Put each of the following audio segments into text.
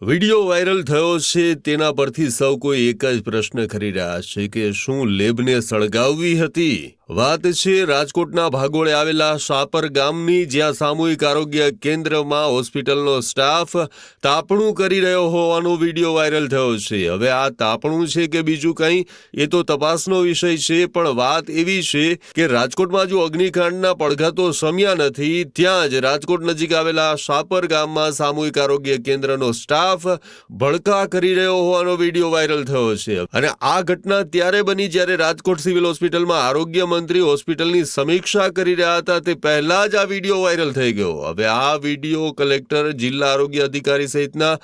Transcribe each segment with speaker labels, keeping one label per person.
Speaker 1: Video viral થયો છે તેના પરથી સૌ કોઈ એક જ પ્રશ્ન કરી રહ્યા છે કે શું લેબને સળગાવવી હતી? વાત છે રાજકોટના ભાગોળે આવેલા શાપર ગામની, જ્યાં સામૂહિક આરોગ્ય કેન્દ્રમાં હોસ્પિટલનો સ્ટાફ તાપણું કરી રહ્યો હોવાનો વિડીયો વાયરલ થયો છે. હવે આ તાપણું છે કે બીજું કંઈ એ તો તપાસનો વિષય છે, પણ વાત એવી છે કે રાજકોટમાં જો અગ્નિકાંડના પડઘા તો શમ્યા નથી, ત્યાં જ રાજકોટ નજીક આવેલા શાપર ગામમાં સામૂહિક આરોગ્ય કેન્દ્રનો સ્ટાફ ભડકા કરી રહ્યો હોવાનો વિડીયો વાયરલ થયો છે. અને આ ઘટના ત્યારે બની જ્યારે રાજકોટ સિવિલ હોસ્પિટલમાં આરોગ્ય મંત્રી હોસ્પિટલની સમીક્ષા કરી રહ્યા હતા, તે પહેલા જ આ વિડીયો વાયરલ થઈ ગયો. હવે આ વિડીયો કલેક્ટર, જિલ્લા આરોગ્ય અધિકારી સહિતના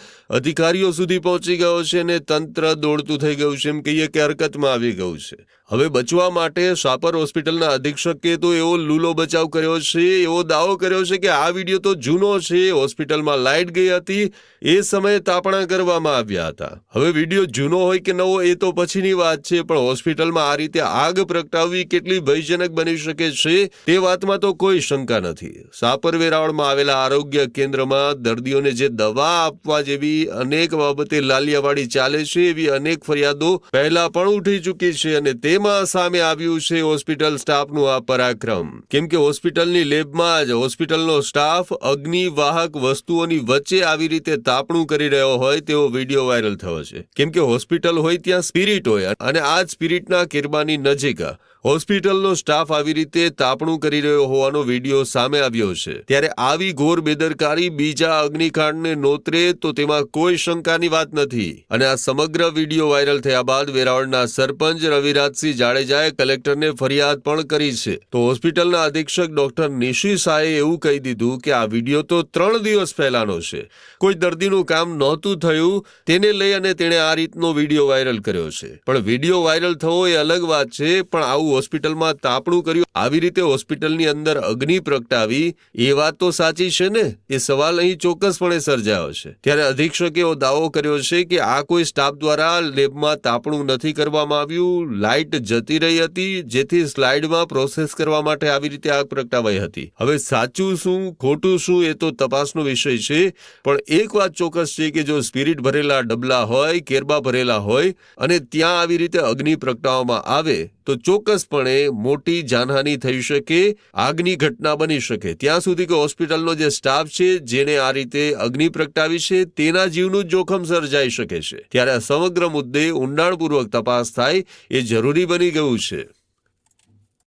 Speaker 1: અધિકારીઓ સુધી પહોંચી ગયો છે અને તંત્ર દોડતું થઈ ગયું છે, એમ કહીએ કે હરકતમાં આવી ગયું છે. હવે બચવા માટે શાપર હોસ્પિટલના અધિક્ષકે તો એવો લૂલો બચાવ કર્યો છે, એવો દાવો કર્યો છે કે આ વિડીયો તો જૂનો છે, હોસ્પિટલમાં લાઇટ ગઈ હતી, એ સમયે તાપણા કરવામાં આવ્યા હતા. હવે વિડીયો જૂનો હોય કે નવો એ તો પછીની વાત છે, પણ હોસ્પિટલમાં આ રીતે આગ પ્રગટાવવી કેટલી ભયજનક બની શકે છે તે વાતમાં તો કોઈ શંકા નથી. શાપર વેરાવળમાં આવેલા આરોગ્ય કેન્દ્રમાં દર્દીઓને જે દવા આપવા જેવી અનેક બાબતે લાલિયાવાડી ચાલે છે, એવી અનેક ફરિયાદો પહેલા પણ ઉઠી ચૂકી છે, અને તેમાં સામે આવ્યું છે હોસ્પિટલ સ્ટાફનું આ પરાક્રમ. કેમ કે હોસ્પિટલની લેબમાં જ હોસ્પિટલનો સ્ટાફ અગ્નિવાહક વસ્તુઓની વચ્ચે આવી રીતે તાપણું કરી રહ્યો હોય તેવો વિડીયો વાયરલ થયો છે. કેમ કે હોસ્પિટલ હોય ત્યાં સ્પિરિટ હોય, અને આ જ સ્પિરિટના કેરબાની નજીક હોસ્પિટલનો સ્ટાફ આવી રીતે તાપણું કરી રહ્યો હોવાનો વિડીયો સામે આવ્યો છે. ત્યારે આવી ઘોર બેદરકારી બીજા અગ્નિકાંડને નોતરે તો તેમાં કોઈ શંકાની વાત નથી. અને આ સમગ્ર વિડીયો વાયરલ થયા બાદ વેરાવળના સરપંચ રવિરાજસિંહ જાડેજાએ કલેક્ટરને ફરિયાદ પણ કરી છે. તો હોસ્પિટલના અધિક્ષક ડોક્ટર નિશી શાહે એવું કહી દીધું કે આ વિડીયો તો 3 દિવસ પહેલાનો છે, કોઈ દર્દીનું કામ નહોતું થયું તેને લઈ અને તેણે આ રીતનો વિડીયો વાયરલ કર્યો છે. પણ વિડીયો વાયરલ થવો એ અલગ વાત છે, પણ આવું હોસ્પિટલમાં તાપણું કર્યું, આવી રીતે હોસ્પિટલની અંદર અગ્નિ પ્રગટાવી, એ વાત તો સાચી છે ને? એ સવાલ અહીં ચોક્કસપણે સર્જાયો છે. ત્યારે અધિક્ષકે એવો દાવો કર્યો છે કે આ કોઈ સ્ટાફ દ્વારા લેબમાં તાપણું નથી કરવામાં આવ્યું, લાઇટ જતી રહી હતી, જેથી સ્લાઇડમાં પ્રોસેસ કરવા માટે આવી રીતે આગ પ્રગટાવાઈ હતી. હવે સાચું શું ખોટું શું એ તો તપાસનો વિષય છે, પણ એક વાત ચોક્કસ છે કે જો સ્પિરિટ ભરેલા ડબલા હોય, કેરબા ભરેલા હોય અને ત્યાં આવી રીતે અગ્નિ પ્રગટાવવામાં આવે તો ચોક્કસપણે મોટી જાનહાનિ થઈ શકે, આગની ઘટના બની શકે. ત્યાં સુધી કે હોસ્પિટલનો જે સ્ટાફ છે જેને આ રીતે અગ્નિ પ્રગટાવી છે તેના જીવનું જોખમ સર્જાઈ શકે છે. ત્યારે આ સમગ્ર મુદ્દે ઊંડાણપૂર્વક તપાસ થાય એ જરૂરી બની ગયું છે.